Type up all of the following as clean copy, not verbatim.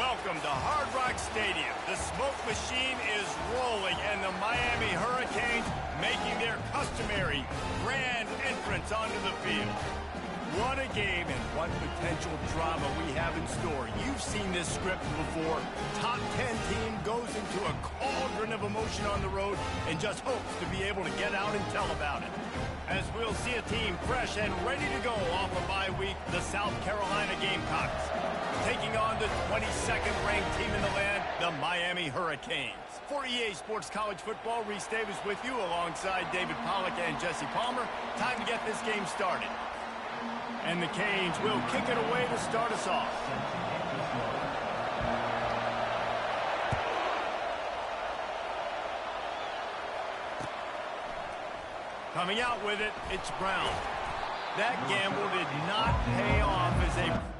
Welcome to Hard Rock Stadium. The smoke machine is rolling, and the Miami Hurricanes making their customary grand entrance onto the field. What a game and what potential drama we have in store. You've seen this script before. Top 10 team goes into a cauldron of emotion on the road and just hopes to be able to get out and tell about it. As we'll see a team fresh and ready to go off a bye week, the South Carolina Gamecocks, taking on the 22nd ranked team in the land, the Miami Hurricanes. For EA Sports College Football, Reese Davis with you alongside David Pollack and Jesse Palmer. Time to get this game started. And the Canes will kick it away to start us off. Coming out with it, it's Brown. That gamble did not pay off as a...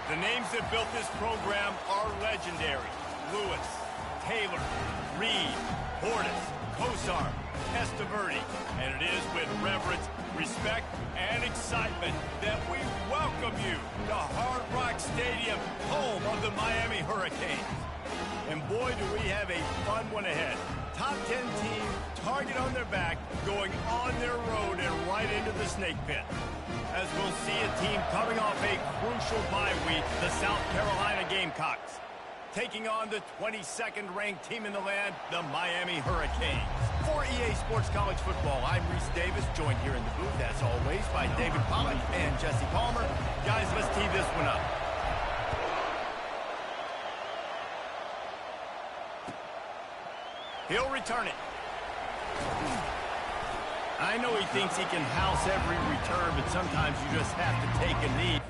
The names that built this program are legendary. Lewis, Taylor, Reed, Portis, Kosar, Testaverde. And it is with reverence, respect, and excitement that we welcome you to Hard Rock Stadium, home of the Miami Hurricanes. And boy, do we have a fun one ahead. Top 10 team, target on their back, going on their road and right into the snake pit. As we'll see a team coming off a crucial bye week, the South Carolina Gamecocks, taking on the 22nd ranked team in the land, the Miami Hurricanes. For EA Sports College Football, I'm Reese Davis, joined here in the booth, as always, by David Pollack and Jesse Palmer. Guys, let's tee this one up. He'll return it. I know he thinks he can house every return, but sometimes you just have to take a knee.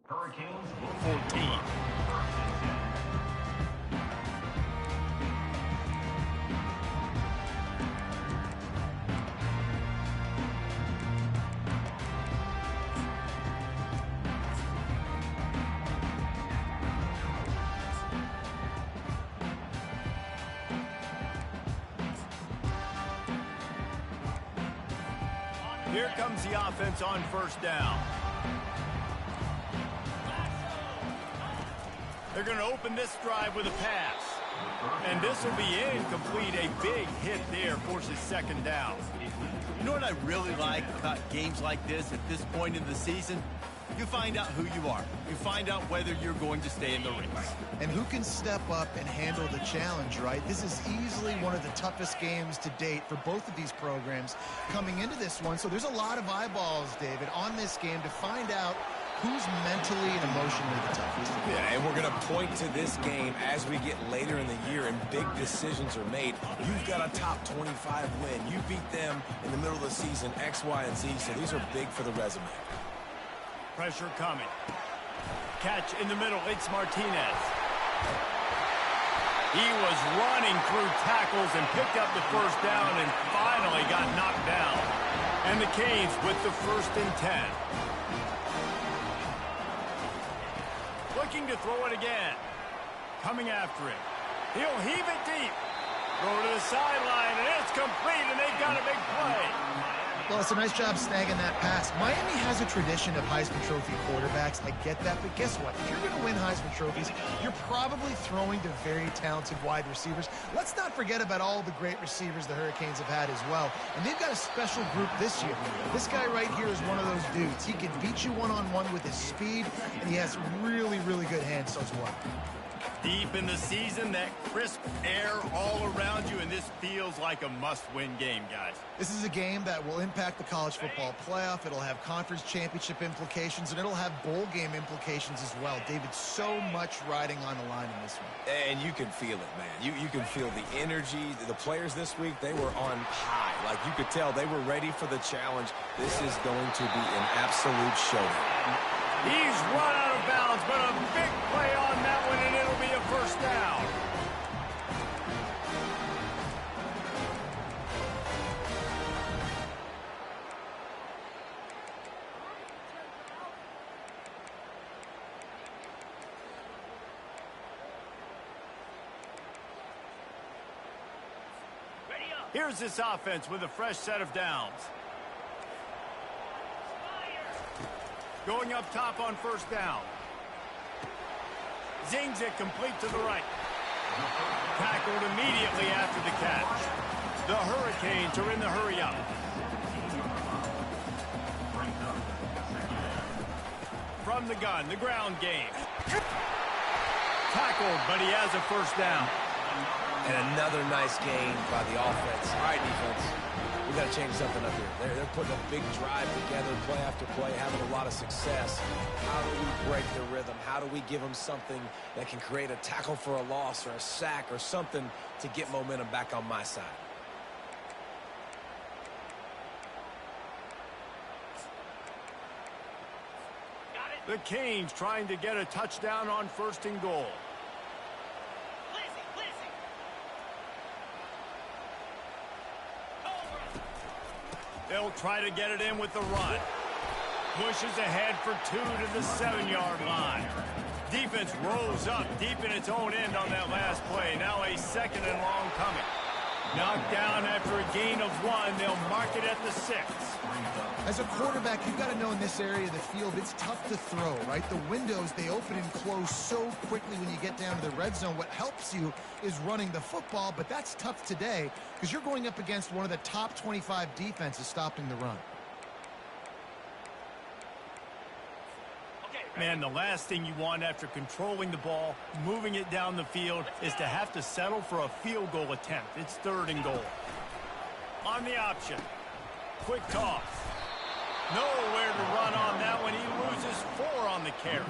Hurricanes 14. Here comes the offense on first down. They're going to open this drive with a pass. And this will be incomplete. A big hit there forces second down. You know what I really like about games like this at this point in the season? You find out who you are. You find out whether you're going to stay in the race. And who can step up and handle the challenge, right? This is easily one of the toughest games to date for both of these programs coming into this one. So there's a lot of eyeballs, David, on this game to find out who's mentally and emotionally the toughest. Yeah, and we're going to point to this game as we get later in the year and big decisions are made. You've got a top 25 win. You beat them in the middle of the season, X, Y, and Z, so these are big for the resume. Pressure coming. Catch in the middle. It's Martinez. He was running through tackles and picked up the first down and finally got knocked down. And the Canes with the 1st and 10. Looking to throw it again. Coming after it. He'll heave it deep. Throw to the sideline, and it's complete, and they've got a big play. Well, it's a nice job snagging that pass. Miami has a tradition of Heisman Trophy quarterbacks. I get that, but guess what? If you're going to win Heisman Trophies, you're probably throwing to very talented wide receivers. Let's not forget about all the great receivers the Hurricanes have had as well. And they've got a special group this year. This guy right here is one of those dudes. He can beat you one-on-one with his speed, and he has really, really good hands as well. Deep in the season, that crisp air all around you, and this feels like a must-win game, guys. This is a game that will impact the college football playoff. It'll have conference championship implications, and it'll have bowl game implications as well. David, so much riding on the line in this one. And you can feel it, man. You can feel the energy. The players this week, they were on high. Like, you could tell they were ready for the challenge. This is going to be an absolute showdown. He's run out of bounds, but a big play on that one, and it'll be a 1st down. Here's this offense with a fresh set of downs. Going up top on 1st down. Zings it complete to the right. Tackled immediately after the catch. The Hurricanes are in the hurry-up. From the gun, the ground game. Tackled, but he has a 1st down. And another nice gain by the offense. All right, defense. We got to change something up here. They're putting a big drive together, play after play, having a lot of success. How do we break their rhythm? How do we give them something that can create a tackle for a loss or a sack or something to get momentum back on my side? The Canes trying to get a touchdown on 1st and goal. They'll try to get it in with the run. Pushes ahead for 2 to the 7-yard line. Defense rolls up deep in its own end on that last play. Now a 2nd and long coming. Knocked down after a gain of 1. They'll mark it at the 6. As a quarterback, you've got to know in this area of the field, it's tough to throw, right? The windows, they open and close so quickly when you get down to the red zone. What helps you is running the football, but that's tough today because you're going up against one of the top 25 defenses stopping the run. Man, the last thing you want after controlling the ball, moving it down the field, is to have to settle for a field goal attempt. It's 3rd and goal. On the option. Quick toss. Nowhere to run on that one. He loses 4 on the carry.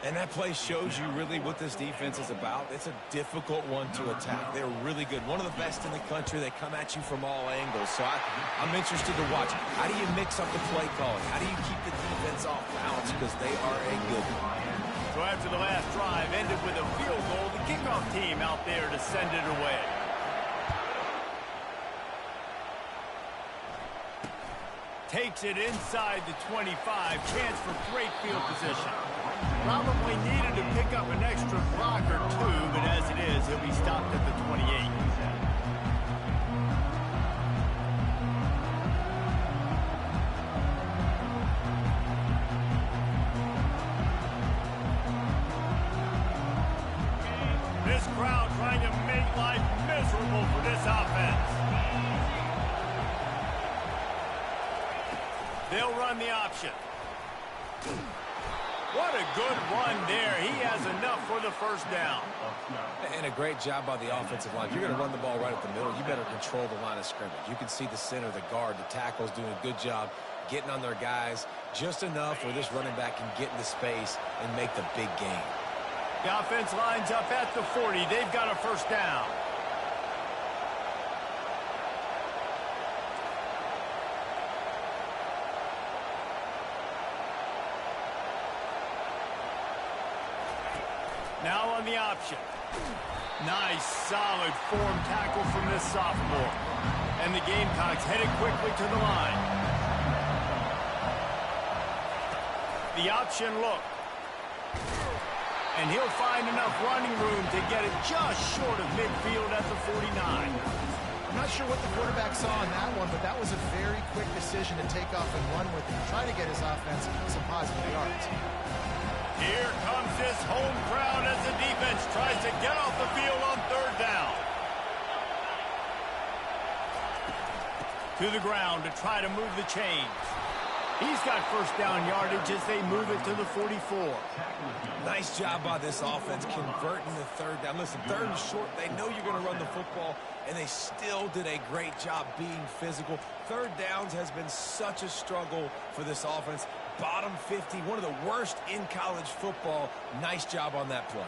And that play shows you really what this defense is about. It's a difficult one to attack. They're really good. One of the best in the country. They come at you from all angles. So I'm interested to watch. How do you mix up the play calling? How do you keep the defense off balance? Because they are a good one. So after the last drive ended with a field goal, the kickoff team out there to send it away. Takes it inside the 25. Chance for great field position. Probably needed to pick up an extra block or 2, but as it is, he'll be stopped at the 28. This crowd trying to make life miserable for this offense. They'll run the option. What a good run there. He has enough for the 1st down. And a great job by the offensive line. If you're going to run the ball right at the middle, you better control the line of scrimmage. You can see the center, the guard, the tackles doing a good job getting on their guys Just enough where this running back can get into space and make the big gain. The offense lines up at the 40. They've got a first down. Now on the option. Nice, solid form tackle from this sophomore. And the Gamecocks headed quickly to the line. The option look. And he'll find enough running room to get it just short of midfield at the 49. I'm not sure what the quarterback saw on that one, but that was a very quick decision to take off and run with and try to get his offense some positive yards. Here comes this home crowd as the defense tries to get off the field on third down. To the ground to try to move the chains. He's got first down yardage as they move it to the 44. Nice job by this offense converting the third down. Listen, third and short, they know you're going to run the football, and they still did a great job being physical. Third downs has been such a struggle for this offense. Bottom 50, one of the worst in college football. Nice job on that play.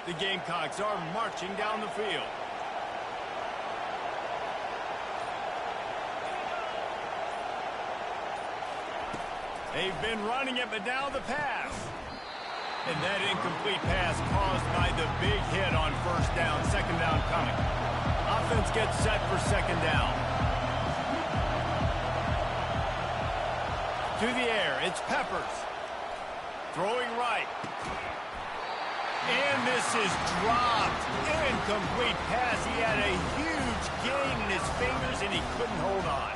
The Gamecocks are marching down the field. They've been running it, but now the pass. And that incomplete pass caused by the big hit on first down, second down coming. Offense gets set for second down. To the air, it's Peppers. Throwing right. And this is dropped. Incomplete pass. He had a huge gain in his fingers, and he couldn't hold on.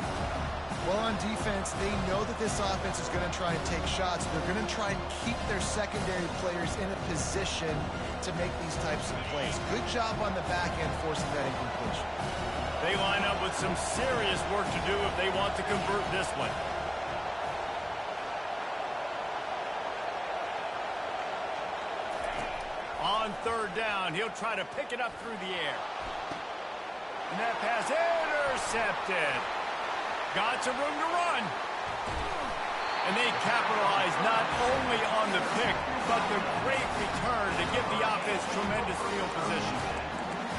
Well, on defense, they know that this offense is going to try and take shots. They're going to try and keep their secondary players in a position to make these types of plays. Good job on the back end forcing that incompletion. They line up with some serious work to do if they want to convert this one. On third down, he'll try to pick it up through the air. And that pass intercepted. Got some room to run. And they capitalize not only on the pick, but the great return to give the offense tremendous field position.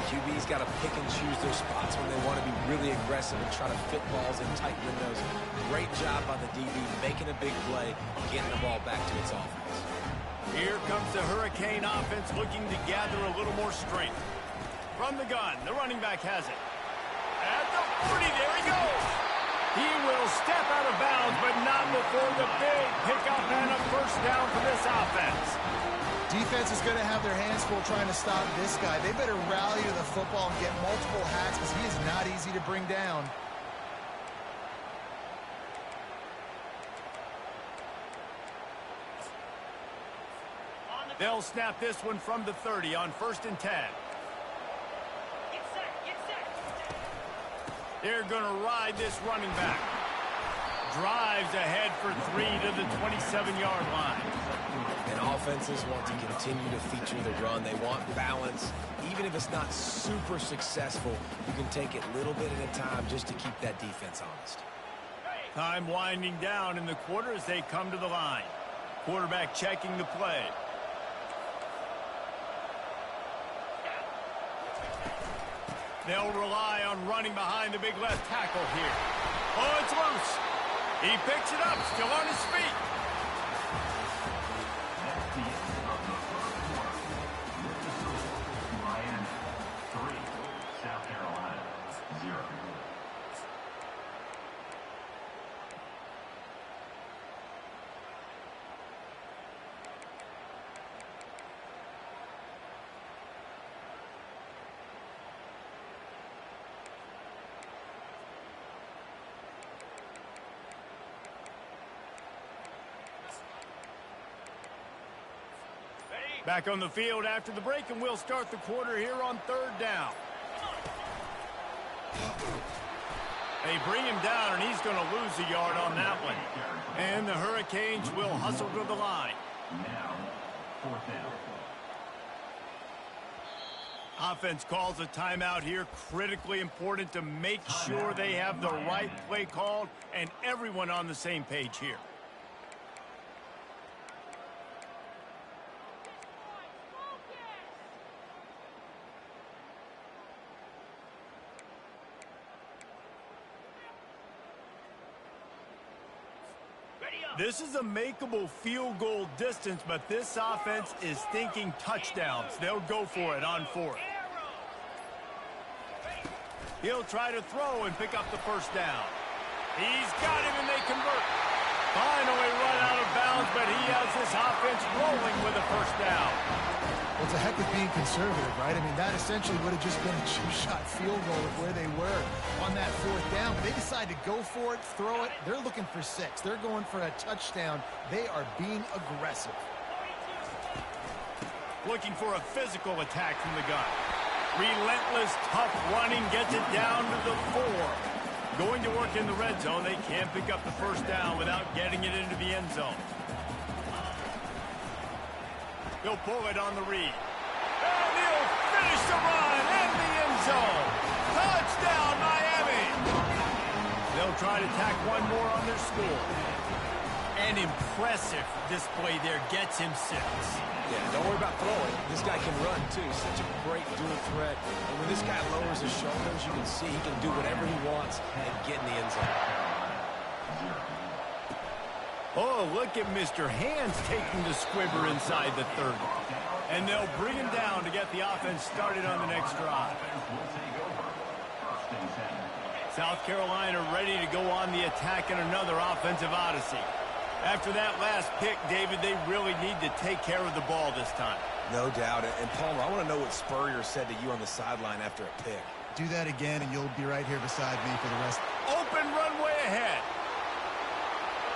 QB's got to pick and choose their spots when they want to be really aggressive and try to fit balls in tight windows. Great job by the DB making a big play, getting the ball back to its offense. Here comes the Hurricane offense looking to gather a little more strength. From the gun, the running back has it. At the 40, there he goes. He will step out of bounds, but not before the big pickup and a first down for this offense. Defense is going to have their hands full trying to stop this guy. They better rally to the football and get multiple hats because he is not easy to bring down. They'll snap this one from the 30 on 1st and 10. They're going to ride this running back. Drives ahead for 3 to the 27-yard line. And offenses want to continue to feature the run. They want balance. Even if it's not super successful, you can take it little bit at a time just to keep that defense honest. Time winding down in the quarter as they come to the line. Quarterback checking the play. They'll rely on running behind the big left tackle here. Oh, it's loose. He picks it up, still on his feet. That's the end of the first quarter. Miami 3, South Carolina 0. Back on the field after the break, and we'll start the quarter here on 3rd down. They bring him down, and he's going to lose a yard on that one. And the Hurricanes will hustle to the line. Now, 4th down. Offense calls a timeout here. Critically important to make sure they have the right play called and everyone on the same page here. This is a makeable field goal distance, but this offense is thinking touchdowns. They'll go for it on fourth. He'll try to throw and pick up the first down. He's got him, and they convert. Finally run out of bounds, but he has this offense rolling with a first down. Well, it's a heck of being conservative, right? I mean, that essentially would have just been a two-shot field goal with where they were on that fourth down. But they decide to go for it, throw it. They're looking for 6. They're going for a touchdown. They are being aggressive. Looking for a physical attack from the gun. Relentless, tough running gets it down to the 4. Going to work in the red zone. They can't pick up the first down without getting it into the end zone. He'll pull it on the read. And he'll finish the run in the end zone. Touchdown, Miami! They'll try to tack one more on their score. An impressive display there. Gets him 6. Yeah, don't worry about throwing. This guy can run, too. Such a great dual threat. And when this guy lowers his shoulders, you can see he can do whatever he wants and get in the end zone. Oh, look at Mr. Hands taking the squibber inside the 30. And they'll bring him down to get the offense started on the next drive. South Carolina ready to go on the attack in another offensive odyssey. After that last pick, David, they really need to take care of the ball this time. No doubt. And Palmer, I want to know what Spurrier said to you on the sideline after a pick. Do that again, and you'll be right here beside me for the rest. Open runway ahead.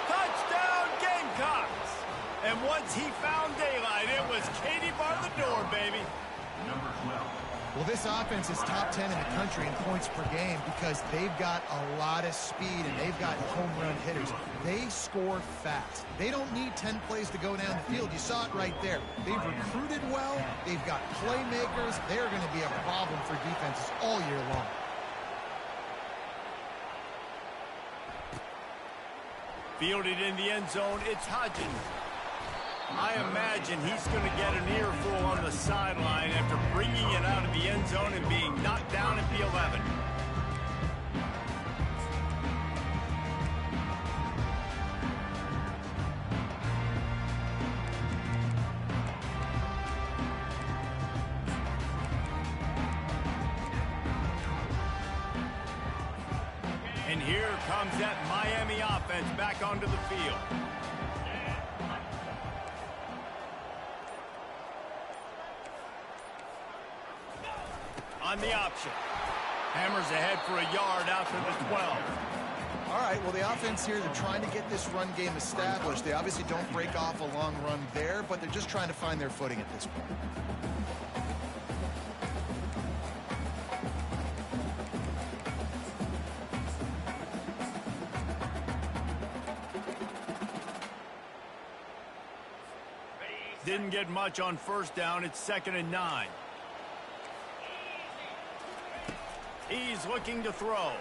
Touchdown, Gamecocks! And once he found daylight, it was Katie bar the door, baby. Number 12. Well, this offense is top 10 in the country in points per game because they've got a lot of speed and they've got home run hitters. They score fast. They don't need 10 plays to go down the field. You saw it right there. They've recruited well. They've got playmakers. They're going to be a problem for defenses all year long. Fielded in the end zone, it's Hodgins. I imagine he's going to get an earful on the sideline after bringing it out of the end zone and being knocked down at the 11. And here comes that Miami offense back onto the field. On the option. Hammers ahead for a yard out to the 12. All right, well, the offense here, they're trying to get this run game established. They obviously don't break off a long run there, but they're just trying to find their footing at this point. Didn't get much on first down. It's 2nd and 9. He's looking to throw.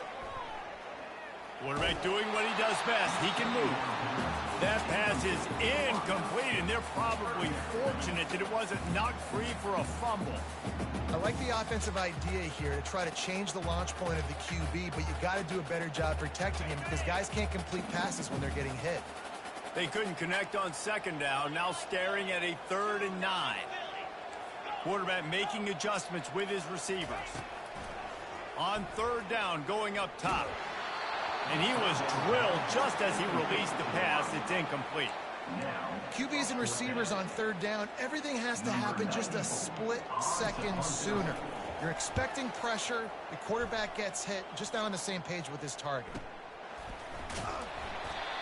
Quarterback doing what he does best. He can move. That pass is incomplete, and they're probably fortunate that it wasn't knocked free for a fumble. I like the offensive idea here to try to change the launch point of the QB, but you got to do a better job protecting him because guys can't complete passes when they're getting hit. They couldn't connect on 2nd down, now staring at a 3rd and 9. Quarterback making adjustments with his receivers. On 3rd down, going up top. And he was drilled just as he released the pass. It's incomplete. QBs and receivers on 3rd down, everything has to happen just a split second sooner. You're expecting pressure, the quarterback gets hit, just not on the same page with his target.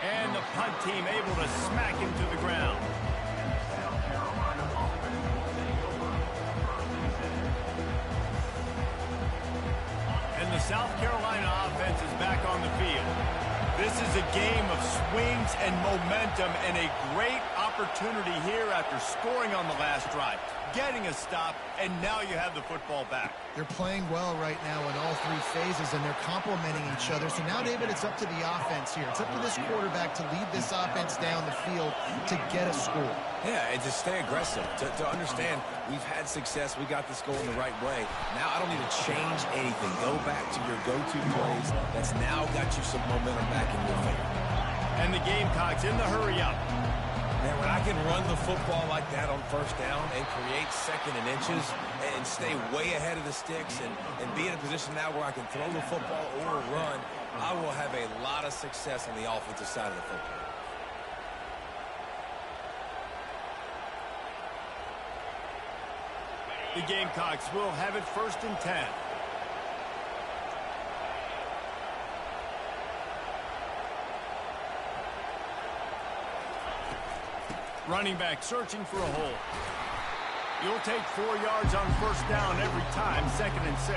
And the punt team able to smack him to the ground. And the South Carolina offense is back on the field. This is a game of swings and momentum and a great opportunity here after scoring on the last drive. getting a stop, and now you have the football back. They're playing well right now in all three phases, and they're complementing each other. So now, David, it's up to the offense here. It's up to this quarterback to lead this offense down the field to get a score. Yeah, and to stay aggressive, to understand we've had success, we got this going the right way. Now I don't need to change anything. Go back to your go-to plays. That's now got you some momentum back in your favor. And the Gamecocks in the hurry-up. Man, when I can run the football like that on first down and create second and inches and stay way ahead of the sticks and be in a position now where I can throw the football or run, I will have a lot of success on the offensive side of the football. The Gamecocks will have it 1st and 10. Running back searching for a hole. You'll take 4 yards on first down every time, 2nd and 6.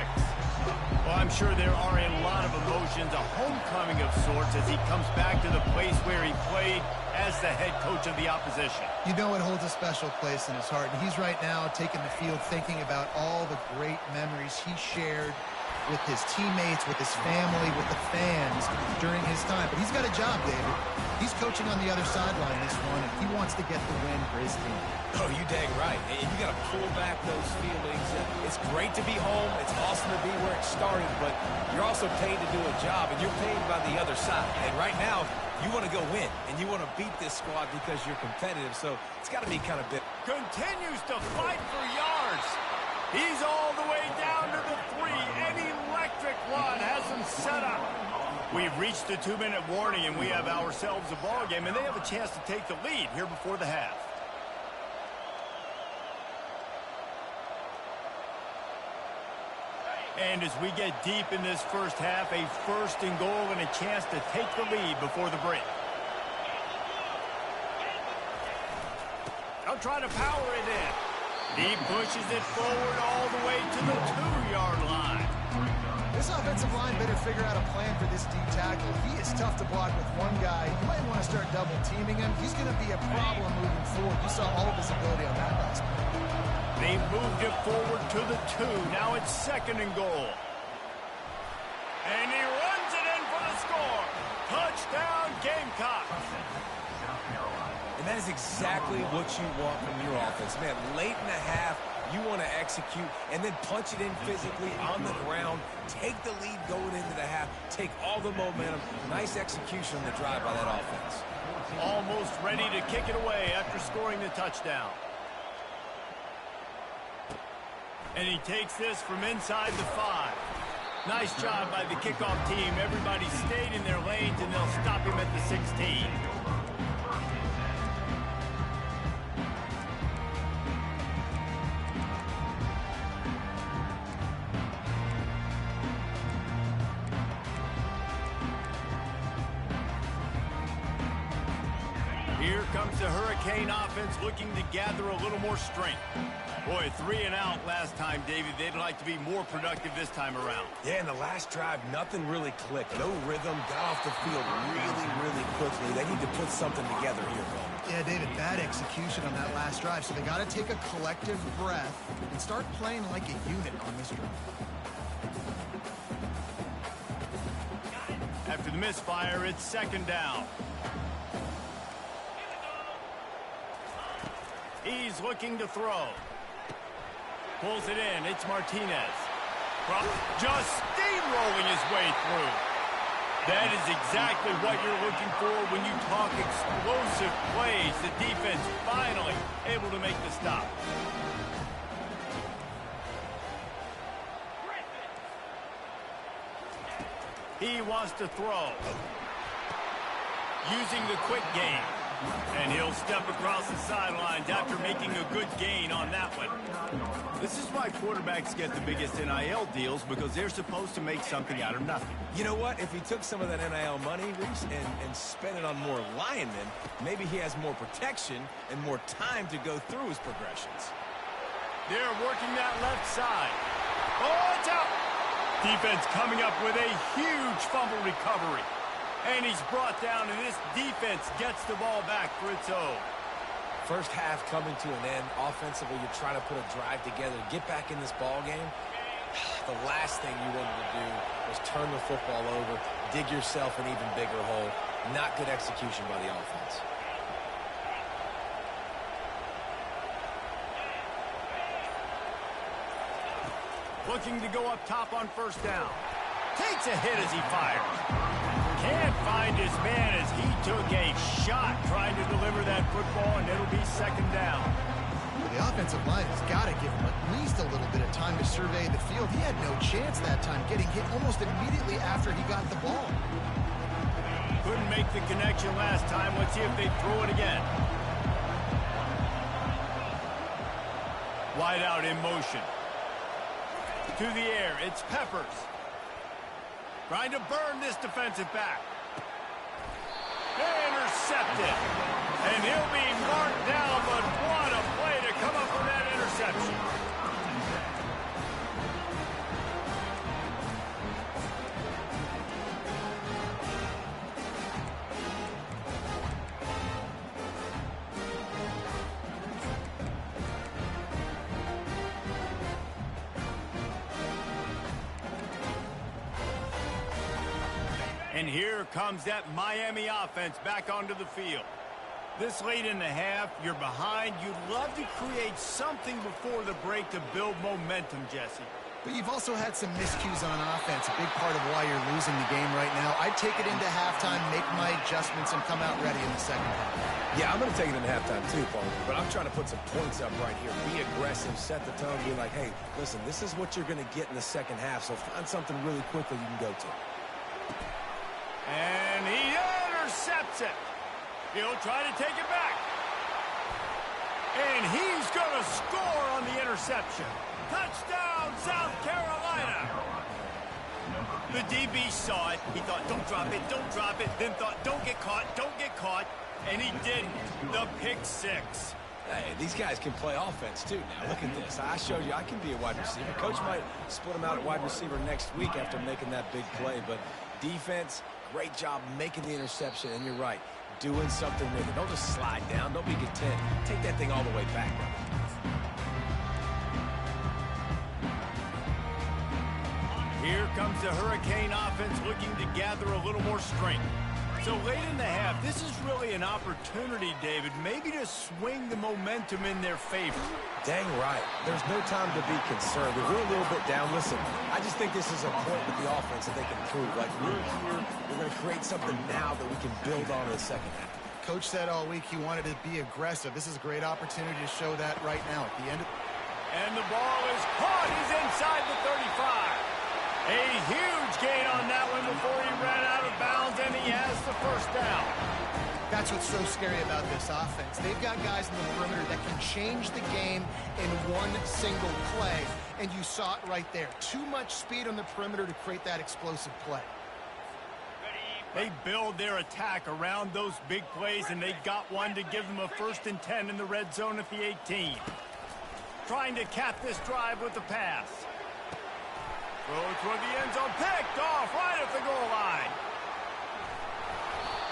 Well, I'm sure there are a lot of emotions, a homecoming of sorts as he comes back to the place where he played as the head coach of the opposition. You know it holds a special place in his heart, and he's right now taking the field thinking about all the great memories he shared with his teammates, with his family, with the fans during his time. But he's got a job, David. He's coaching on the other sideline this one, and he wants to get the win for his team. Oh, you dang right. And you got to pull back those feelings. It's great to be home. It's awesome to be where it started, but you're also paid to do a job, and you're paid by the other side. And right now, you want to go win, and you want to beat this squad because you're competitive, so it's got to be kind of bit. Continues to fight for yards. He's all the way down to the 3. An electric run has him set up. We've reached the 2-minute warning, and we have ourselves a ball game, and they have a chance to take the lead here before the half. And as we get deep in this first half, a 1st and goal and a chance to take the lead before the break. They'll try to power it in. He pushes it forward all the way to the 2-yard line. This offensive line better figure out a plan for this D tackle. He is tough to block with one guy. You might want to start double-teaming him. He's going to be a problem moving forward. You saw all of his ability on that last play. They moved it forward to the 2. Now it's 2nd and goal. And he runs it in for the score. Touchdown, Gamecocks. And that is exactly what you want from your offense. Man, late in the half, you want to execute and then punch it in physically on the ground. Take the lead going into the half. Take all the momentum. Nice execution on the drive by that offense. Almost ready to kick it away after scoring the touchdown. And he takes this from inside the 5. Nice job by the kickoff team. Everybody stayed in their lanes, and they'll stop him at the 16. Here comes the Hurricane offense looking to gather a little more strength. Boy, 3 and out last time, David. They'd like to be more productive this time around. Yeah, in the last drive, nothing really clicked. No rhythm, got off the field really quickly. They need to put something together here, Bill. Yeah, David, bad execution on that last drive. So they got to take a collective breath and start playing like a unit on this drive. After the misfire, it's 2nd down. He's looking to throw. Pulls it in. It's Martinez. Just steamrolling his way through. That is exactly what you're looking for when you talk explosive plays. The defense finally able to make the stop. He wants to throw. Using the quick game. And he'll step across the sidelines after making a good gain on that one. This is why quarterbacks get the biggest NIL deals, because they're supposed to make something out of nothing. You know what? If he took some of that NIL money, Reese, and spent it on more linemen, maybe he has more protection and more time to go through his progressions. They're working that left side. Oh, it's out! Defense coming up with a huge fumble recovery. And he's brought down, and this defense gets the ball back for its own. First half coming to an end. Offensively, you're trying to put a drive together, get back in this ball game. The last thing you wanted to do was turn the football over, dig yourself an even bigger hole. Not good execution by the offense. Looking to go up top on first down. Takes a hit as he fires. Can't find his man as he took a shot trying to deliver that football, and it'll be second down. The offensive line has got to give him at least a little bit of time to survey the field. He had no chance that time, getting hit almost immediately after he got the ball. Couldn't make the connection last time. Let's see if they throw it again. Wide out in motion. To the air, it's Peppers. Trying to burn this defensive back. Intercepted. And he'll be marked down, but what a play to come up with that interception. And here comes that Miami offense back onto the field. This late in the half, you're behind. You'd love to create something before the break to build momentum, Jesse. But you've also had some miscues on offense, a big part of why you're losing the game right now. I'd take it into halftime, make my adjustments, and come out ready in the second half. Yeah, I'm going to take it into halftime too, Paul. But I'm trying to put some points up right here. Be aggressive, set the tone, be like, hey, listen, this is what you're going to get in the second half, so find something really quickly you can go to. And he intercepts it. He'll try to take it back. And he's going to score on the interception. Touchdown, South Carolina. The DB saw it. He thought, don't drop it, don't drop it. Then thought, don't get caught, don't get caught. And he didn't. The pick six. Hey, these guys can play offense too now. Look at this. I showed you I can be a wide receiver. Coach might split him out at wide receiver next week after making that big play. But defense, great job making the interception. And you're right, doing something with it. Don't just slide down. Don't be content. Take that thing all the way back. Here comes the Hurricane offense looking to gather a little more strength. So late in the half, this is really an opportunity, David, maybe to swing the momentum in their favor. Dang right. There's no time to be concerned. If we're a little bit down, listen, I just think this is a point with the offense that they can improve. Like, we're here, we're going to create something now that we can build on in the second half. Coach said all week he wanted to be aggressive. This is a great opportunity to show that right now at the end. And the ball is caught. He's inside the 35. A huge gain on that one before he ran out of bounds, and he has the first down. That's what's so scary about this offense. They've got guys in the perimeter that can change the game in one single play, and you saw it right there. Too much speed on the perimeter to create that explosive play. They build their attack around those big plays, and they got one to give them a 1st and 10 in the red zone at the 18. Trying to cap this drive with the pass. Throw toward the end zone, picked off right at the goal line.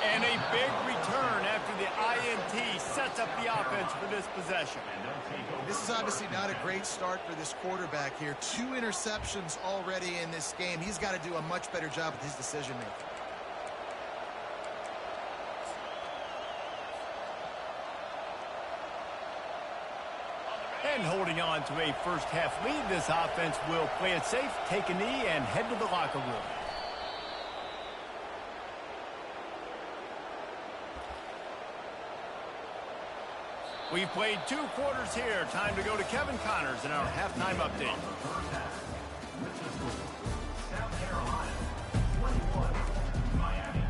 And a big return after the INT sets up the offense for this possession. This is obviously not a great start for this quarterback here. 2 interceptions already in this game. He's got to do a much better job with his decision-making. And holding on to a first-half lead, this offense will play it safe, take a knee, and head to the locker room. We've played 2 quarters here. Time to go to Kevin Connors in our halftime update. South Carolina, 21, Miami,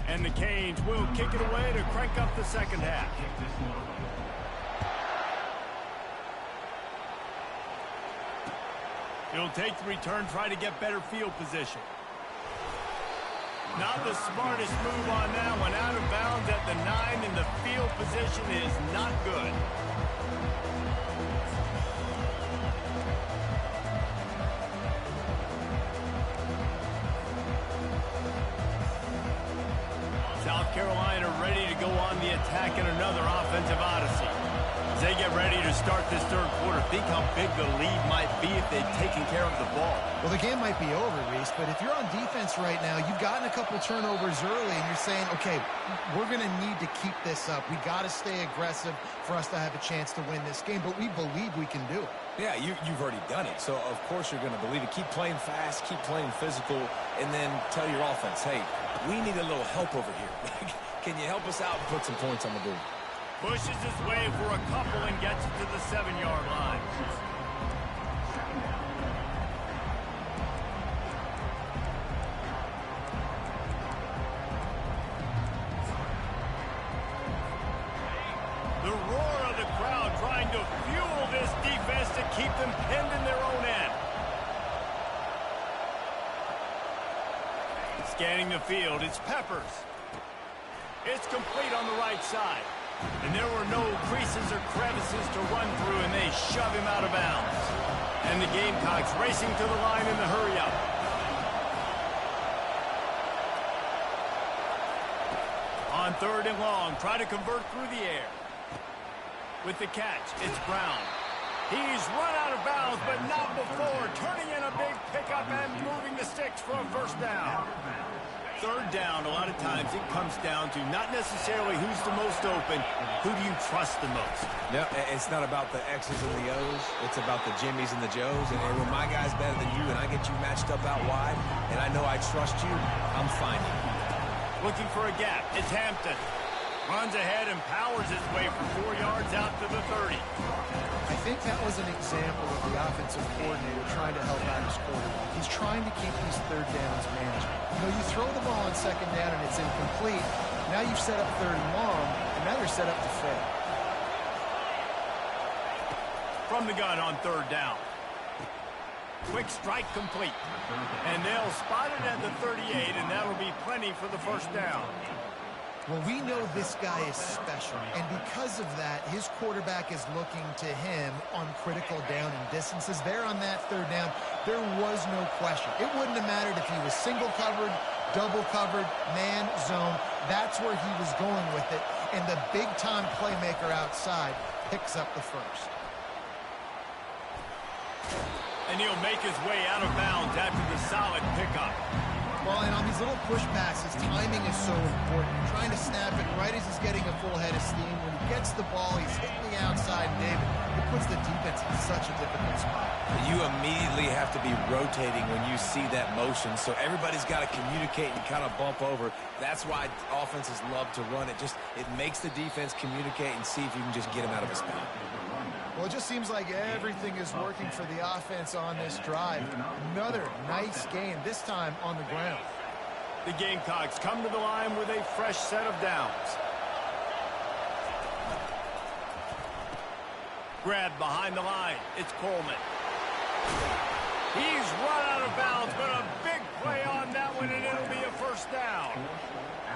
10. And the Canes will kick it away to crank up the second half. He'll take the return, try to get better field position. Not the smartest move on that one. Out of bounds at the 9, and the field position is not good. South Carolina ready to go on on the attack in another offensive odyssey. As they get ready to start this third quarter, think how big the lead might be if they've taken care of the ball. Well, the game might be over, Reese, but if you're on defense right now, you've gotten a couple turnovers early, and you're saying, okay, we're going to need to keep this up. We got to stay aggressive for us to have a chance to win this game, but we believe we can do it. Yeah, you've already done it, so of course you're going to believe it. Keep playing fast, keep playing physical, and then tell your offense, hey, we need a little help over here. Can you help us out and put some points on the board? Pushes his way for a couple and gets it to the 7-yard line. The roar of the crowd trying to fuel this defense to keep them pinned in their own end. Scanning the field, it's Peppers. It's complete on the right side. And there were no creases or crevices to run through, and they shove him out of bounds. And the Gamecocks racing to the line in the hurry-up. On 3rd and long, try to convert through the air. With the catch, it's Brown. He's run out of bounds, but not before turning in a big pickup and moving the sticks for a first down. 3rd down, a lot of times it comes down to not necessarily who's the most open, who do you trust the most? Yeah, it's not about the X's and the O's. It's about the Jimmies and the Joes. And when my guy's better than you and I get you matched up out wide, and I know I trust you, I'm finding you. Looking for a gap. It's Hampton. Runs ahead and powers his way for 4 yards out to the 30. I think that was an example of the offensive coordinator trying to help out his quarterback. He's trying to keep these 3rd downs manageable. You know, you throw the ball on 2nd down and it's incomplete. Now you've set up 3rd and long, and now you're set up to fail. From the gun on 3rd down. Quick strike complete. And they'll spot it at the 38, and that'll be plenty for the first down. Well, we know this guy is special, and because of that, his quarterback is looking to him on critical down and distances. There on that 3rd down, there was no question. It wouldn't have mattered if he was single covered, double covered, man, zone. That's where he was going with it, and the big-time playmaker outside picks up the first. And he'll make his way out of bounds after the solid pickup. Well, and on these little push passes, timing is so important. You're trying to snap it right as he's getting a full head of steam. When he gets the ball, he's hitting the outside, David. It puts the defense in such a difficult spot. You immediately have to be rotating when you see that motion, so everybody's got to communicate and kind of bump over. That's why offenses love to run it. It makes the defense communicate and see if you can just get him out of a spot. Well, it just seems like everything is working for the offense on this drive. Another nice game, this time on the ground. The Gamecocks come to the line with a fresh set of downs. Grab behind the line. It's Coleman. He's run out of bounds, but a big play on that one, and it'll be a first down.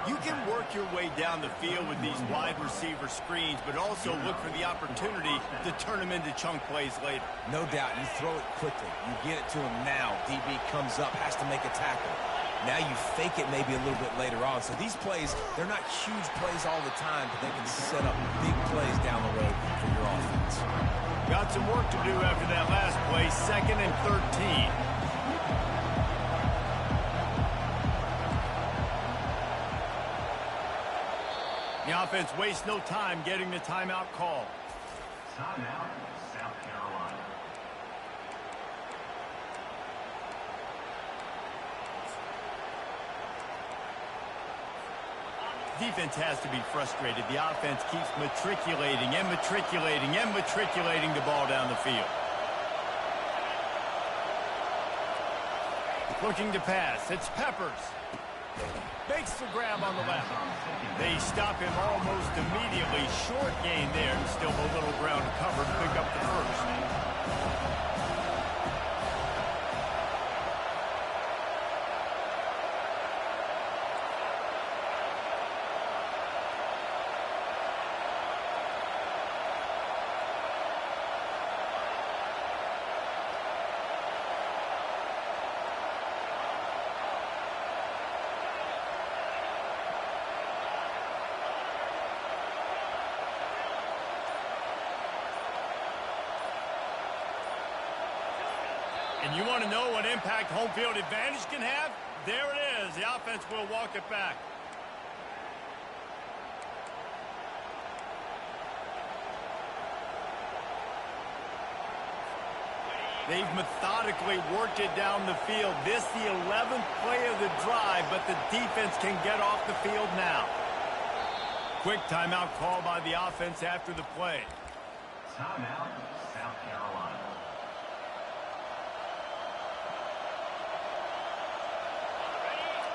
You can work your way down the field with these wide receiver screens, but also look for the opportunity to turn them into chunk plays later. No doubt. You throw it quickly. You get it to him now. DB comes up, has to make a tackle. Now you fake it maybe a little bit later on. So these plays, they're not huge plays all the time, but they can set up big plays down the road for your offense. Got some work to do after that last play, 2nd and 13. The offense wastes no time getting the timeout call. Timeout, South Carolina. Defense has to be frustrated. The offense keeps matriculating and matriculating and matriculating the ball down the field. Looking to pass. It's Peppers. Makes the grab on the left. They stop him almost immediately. Short gain there. Still a little ground to cover to pick up the first. And you want to know what impact home field advantage can have? There it is. The offense will walk it back. They've methodically worked it down the field. This the 11th play of the drive, but the defense can get off the field now. Quick timeout call by the offense after the play. Timeout, South Carolina.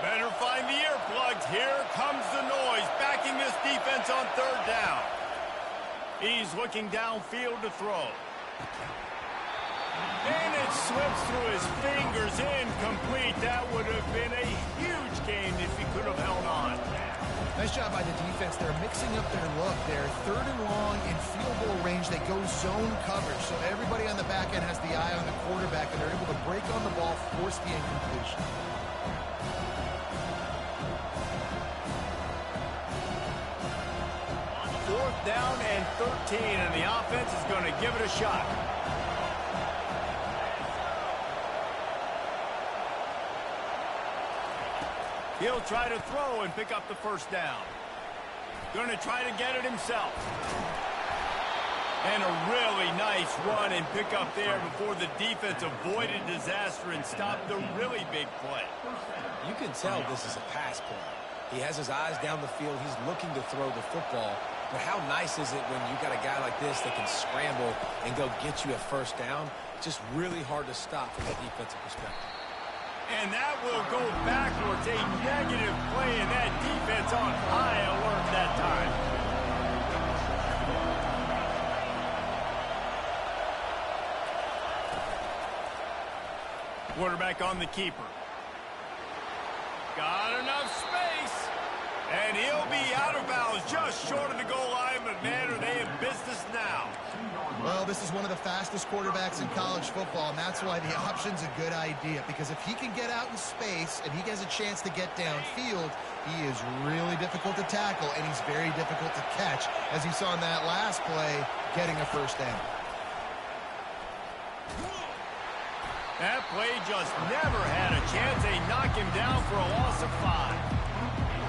Better find the earplugs. Here comes the noise, backing this defense on third down. He's looking downfield to throw. And it slips through his fingers, incomplete. That would have been a huge gain if he could have held on. Nice job by the defense. They're mixing up their look. They're third and long in field goal range. They go zone coverage, so everybody on the back end has the eye on the quarterback, and they're able to break on the ball, force the incompletion. Fourth down and 13, and the offense is going to give it a shot. He'll try to throw and pick up the first down. Going to try to get it himself. And a really nice run and pick up there before the defense avoided disaster and stopped the really big play. You can tell this is a pass play. He has his eyes down the field. He's looking to throw the football. But how nice is it when you got a guy like this that can scramble and go get you a first down? Just really hard to stop from a defensive perspective. And that will go backwards. A negative play, and that defense on high alert that time. Quarterback on the keeper. Got enough space. And he'll be out of bounds just short of the goal line, but man, are they in business now. Well, this is one of the fastest quarterbacks in college football, and that's why the option's a good idea, because if he can get out in space and he has a chance to get downfield, he is really difficult to tackle, and he's very difficult to catch, as you saw in that last play, getting a first down. That play just never had a chance. They knock him down for a loss of 5.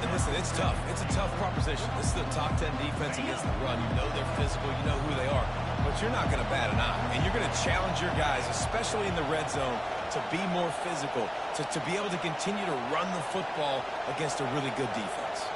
And listen, it's tough. It's a tough proposition. This is the top 10 defense against the run. You know they're physical. You know who they are. But you're not going to bat an eye. And you're going to challenge your guys, especially in the red zone, to be more physical, to be able to continue to run the football against a really good defense.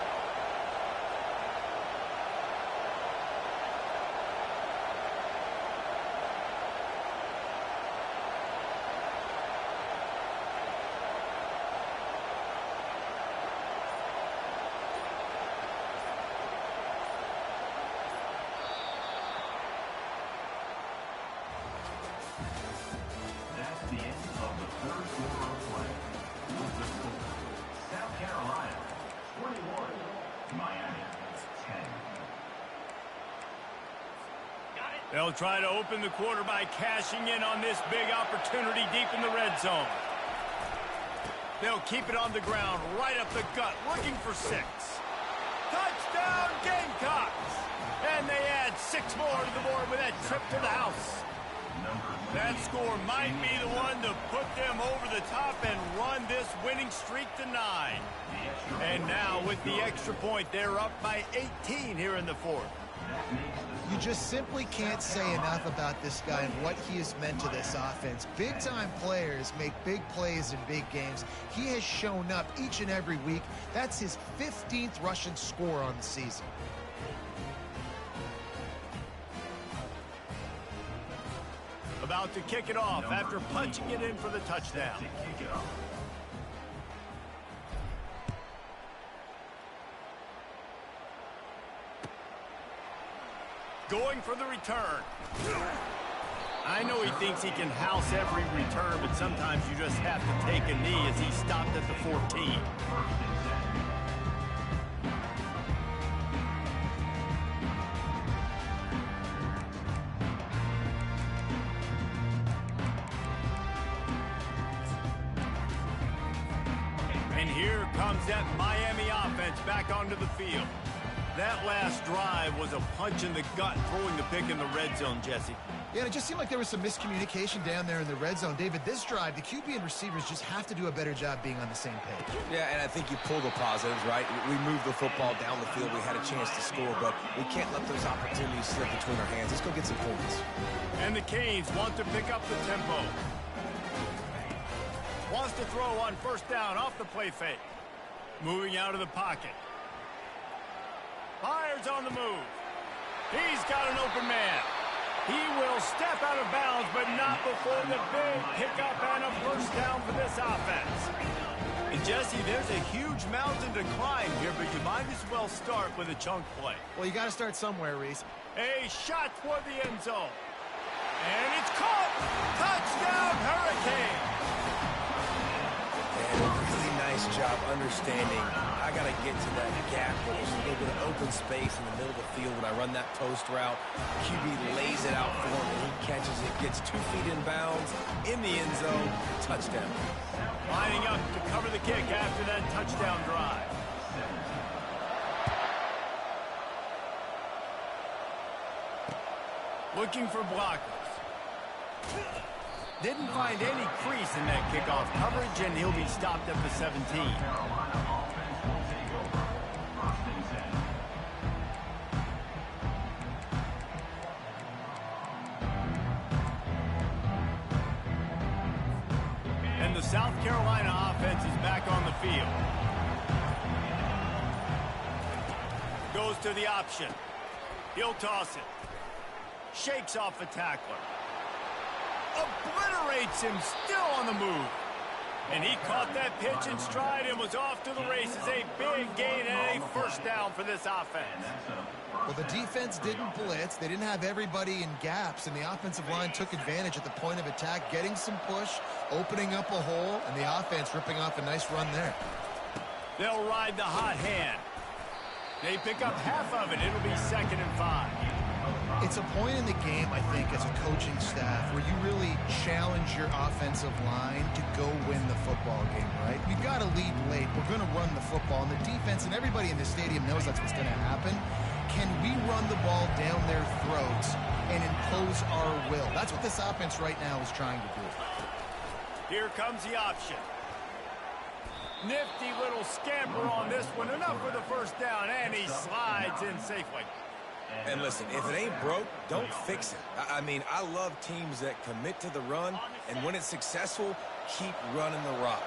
The end of the third quarter of play. With the score, South Carolina 21, Miami 10. They'll try to open the quarter by cashing in on this big opportunity deep in the red zone. They'll keep it on the ground, right up the gut, looking for 6. Touchdown, Gamecocks! And they add 6 more to the board with that trip to the house. That score might be the one to put them over the top and run this winning streak to 9. And now with the extra point, they're up by 18 here in the fourth. You just simply can't say enough about this guy and what he has meant to this offense. Big-time players make big plays in big games. He has shown up each and every week. That's his 15th rushing score on the season. About to kick it off after punching it in for the touchdown. Going for the return. I know he thinks he can house every return, but sometimes you just have to take a knee as he stopped at the 14. And here comes that Miami offense back onto the field. That last drive was a punch in the gut, throwing the pick in the red zone, Jesse. Yeah, and it just seemed like there was some miscommunication down there in the red zone. David, this drive, the QB and receivers just have to do a better job being on the same page. Yeah, and I think you pull the positives, right? We moved the football down the field. We had a chance to score, but we can't let those opportunities slip between our hands. Let's go get some points. And the Canes want to pick up the tempo. Wants to throw on first down off the play fake. Moving out of the pocket. Fires on the move. He's got an open man. He will step out of bounds, but not before the big pickup and a first down for this offense. And Jesse, there's a huge mountain to climb here, but you might as well start with a chunk play. Well, you got to start somewhere, Reese. A shot for the end zone. And it's caught. Touchdown, Hurricane. And a really nice job understanding I got to get to that gap where there's a little bit of open space in the middle of the field when I run that post route. QB lays it out for him, and he catches it, gets 2 feet in bounds, in the end zone, touchdown. Lining up to cover the kick after that touchdown drive. Looking for blockers. Didn't find any crease in that kickoff coverage, and he'll be stopped at the 17. And the South Carolina offense is back on the field. Goes to the option. He'll toss it. Shakes off a tackler. Obliterates him, still on the move. And he caught that pitch in stride and was off to the races. A big gain and a first down for this offense. Well, the defense didn't blitz. They didn't have everybody in gaps, and the offensive line took advantage at the point of attack, getting some push, opening up a hole, and the offense ripping off a nice run there. They'll ride the hot hand. They pick up half of it. It'll be 2nd and 5. It's a point in the game, I think, as a coaching staff where you really challenge your offensive line to go win the football game, right? We've got to lead late. We're going to run the football, and the defense and everybody in the stadium knows that's what's going to happen. Can we run the ball down their throats and impose our will? That's what this offense right now is trying to do. Here comes the option. Nifty little scamper on this one. Enough for the first down, and he slides in safely. And listen, if it ain't broke, don't fix it. I mean, I love teams that commit to the run, and when it's successful, keep running the rock.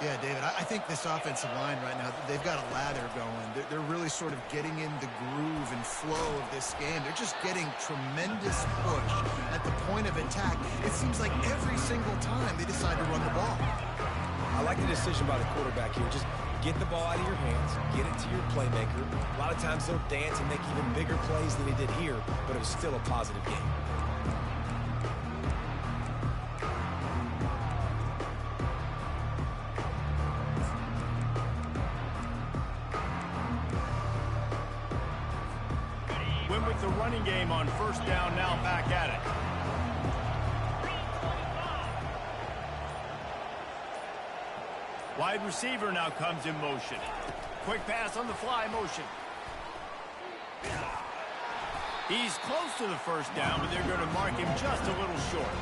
Yeah, David, I think this offensive line right now, they've got a lather going. They're really sort of getting in the groove and flow of this game. They're just getting tremendous push at the point of attack. It seems like every single time they decide to run the ball. I like the decision by the quarterback here. Just get the ball out of your hands, get it to your playmaker. A lot of times they'll dance and make even bigger plays than he did here, but it was still a positive game. Went with the running game on first down, now back at it. Wide receiver now comes in motion. Quick pass on the fly motion. He's close to the first down, but they're going to mark him just a little short.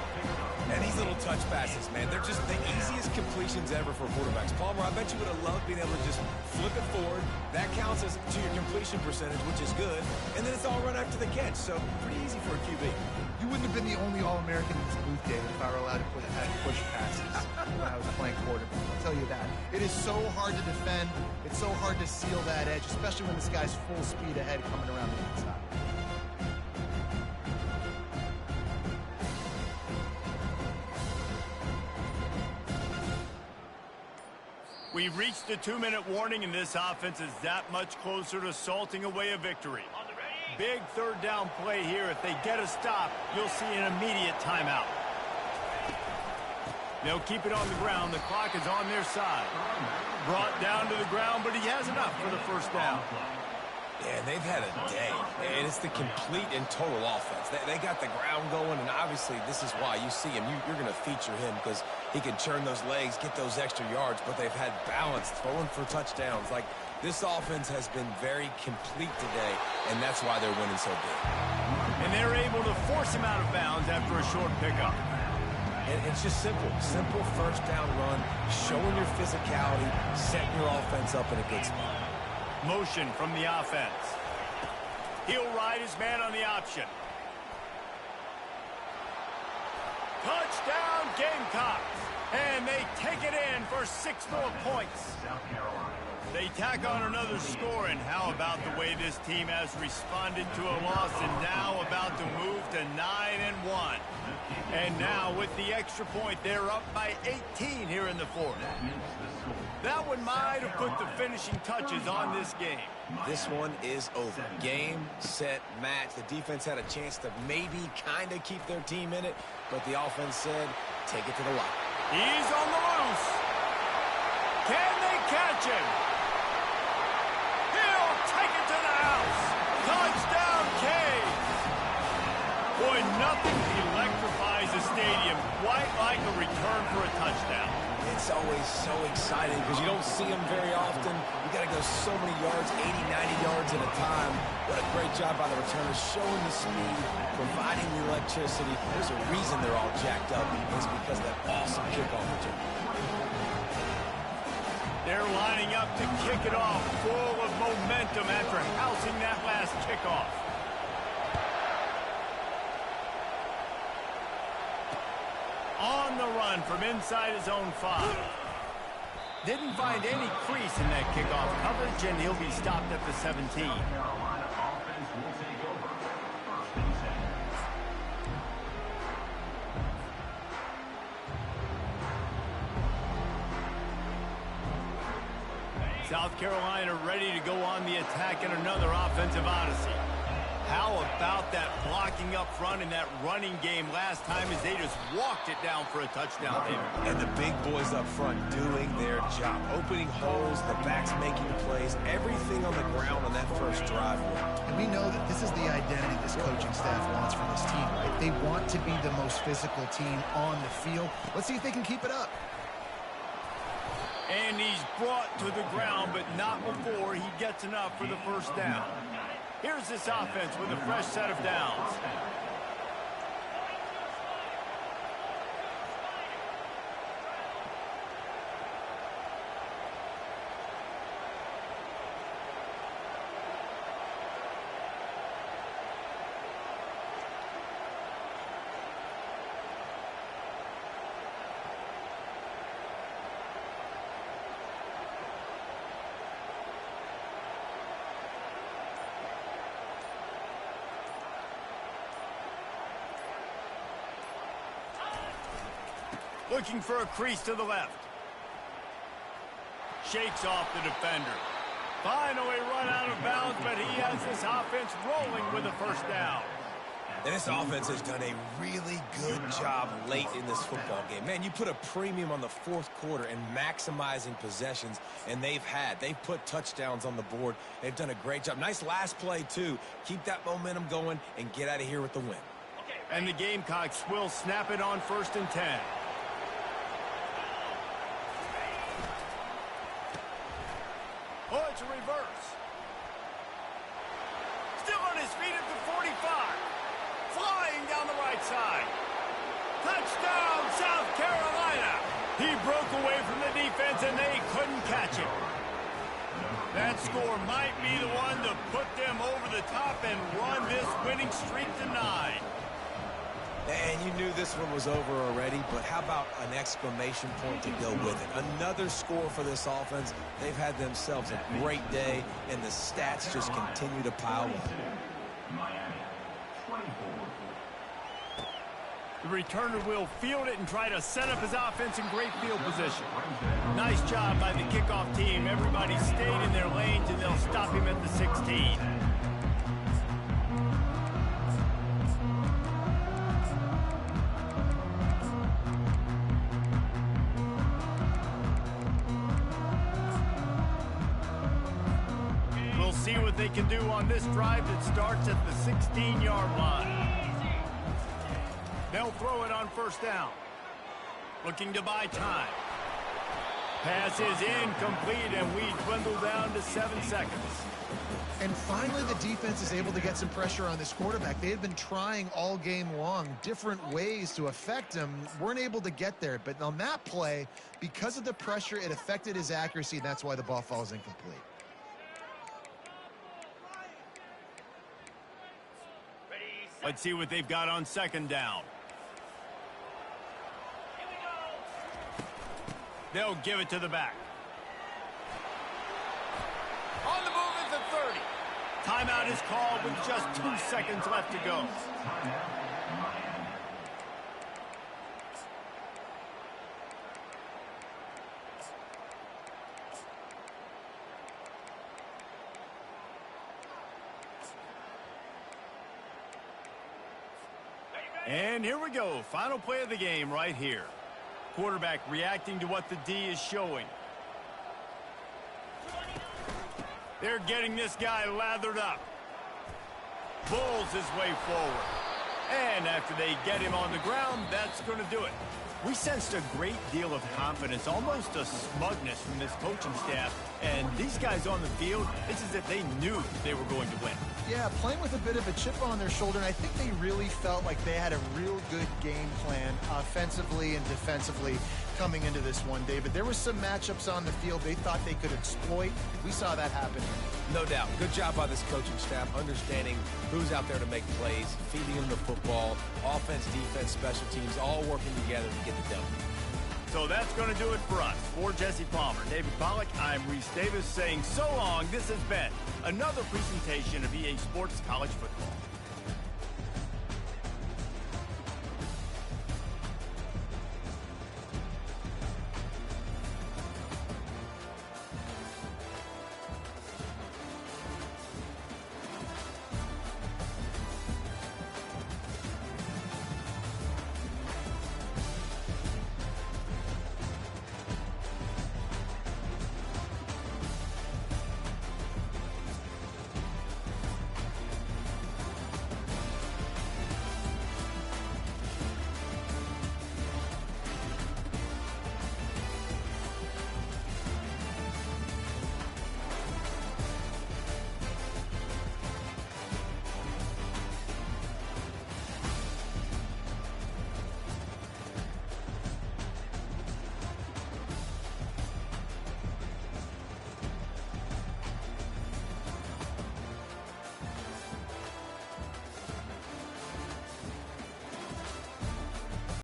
And these little touch passes, man, they're just the easiest completions ever for quarterbacks. Palmer, I bet you would have loved being able to just flip it forward. That counts as to your completion percentage, which is good. And then it's all run after the catch, so pretty easy for a QB. You wouldn't have been the only All-American in this booth, David, if I were allowed to push passes when I was playing quarterback. I'll tell you that. It is so hard to defend. It's so hard to seal that edge, especially when this guy's full speed ahead coming around the inside. We've reached the 2-minute warning, and this offense is that much closer to salting away a victory. Big third down play here. If they get a stop, you'll see an immediate timeout. They'll keep it on the ground. The clock is on their side. Brought down to the ground, but he has enough for the first down. Yeah, they've had a day, and it's the complete and total offense. They got the ground going, and obviously this is why you see him. You're going to feature him because he can churn those legs, get those extra yards, but they've had balance, throwing for touchdowns. Like, this offense has been very complete today, and that's why they're winning so big. And they're able to force him out of bounds after a short pickup. And it's just simple. Simple first down run, showing your physicality, setting your offense up in a good spot. Motion from the offense. He'll ride his man on the option. Touchdown, Gamecocks. And they take it in for 6 more points. They tack on another score, and how about the way this team has responded to a loss and now about to move to 9-1. And now with the extra point, they're up by 18 here in the fourth. That one might have put the finishing touches on this game. This one is over. Game, set, match. The defense had a chance to maybe kind of keep their team in it, but the offense said, take it to the line. He's on the loose. Can they catch him? He'll take it to the house. Touchdown, Cade. Boy, nothing electrifies a stadium quite like a return for a touchdown. It's always so exciting because you don't see them very often. You got to go so many yards, 80, 90 yards at a time. What a great job by the returners, showing the speed, providing the electricity. There's a reason they're all jacked up. It's because of that awesome kickoff return. They're lining up to kick it off, full of momentum after housing that last kickoff. On the run from inside his own 5. Didn't find any crease in that kickoff coverage, and he'll be stopped at the 17. Carolina offense will take over. First and 10. South Carolina ready to go on the attack in another offensive odyssey. How about that blocking up front in that running game last time as they just walked it down for a touchdown, David? And the big boys up front doing their job, opening holes, the backs making plays, everything on the ground on that first drive. And we know that this is the identity this coaching staff wants from this team, right? They want to be the most physical team on the field. Let's see if they can keep it up. And he's brought to the ground, but not before he gets enough for the first down. Here's this offense with a fresh set of downs. Looking for a crease to the left. Shakes off the defender. Finally run out of bounds, but he has this offense rolling with a first down. And this offense has done a really good job late in this football game. Man, you put a premium on the fourth quarter and maximizing possessions, and they've put touchdowns on the board. They've done a great job. Nice last play, too. Keep that momentum going and get out of here with the win. And the Gamecocks will snap it on 1st and 10. Oh, it's a reverse. Still on his feet at the 45. Flying down the right side. Touchdown, South Carolina. He broke away from the defense, and they couldn't catch him. That score might be the one to put them over the top and run this winning streak to 9. And you knew this one was over already, but how about an exclamation point to go with it? Another score for this offense. They've had themselves a great day, and the stats just continue to pile up. Miami, 24. The returner will field it and try to set up his offense in great field position. Nice job by the kickoff team. Everybody stayed in their lanes, and they'll stop him at the 16. We'll see what they can do on this drive that starts at the 16-yard line. They'll throw it on 1st down. Looking to buy time. Pass is incomplete, and we dwindle down to 7 seconds. And finally, the defense is able to get some pressure on this quarterback. They had been trying all game long, different ways to affect him, weren't able to get there. But on that play, because of the pressure, it affected his accuracy, and that's why the ball falls incomplete. Let's see what they've got on second down. They'll give it to the back. On the move at the 30. Timeout is called with just 2 seconds left to go. And here we go. Final play of the game right here. Quarterback reacting to what the D is showing. They're getting this guy lathered up. Bulls his way forward. And after they get him on the ground, that's going to do it. We sensed a great deal of confidence, almost a smugness from this coaching staff. And these guys on the field, it's as if they knew they were going to win. Yeah, playing with a bit of a chip on their shoulder, and I think they really felt like they had a real good game plan offensively and defensively coming into this one, David. There were some matchups on the field they thought they could exploit. We saw that happen. No doubt. Good job by this coaching staff, understanding who's out there to make plays, feeding them the football, offense, defense, special teams, all working together to get the W. So that's going to do it for us. For Jesse Palmer, David Pollack, I'm Reese Davis saying so long. This has been another presentation of EA Sports College Football.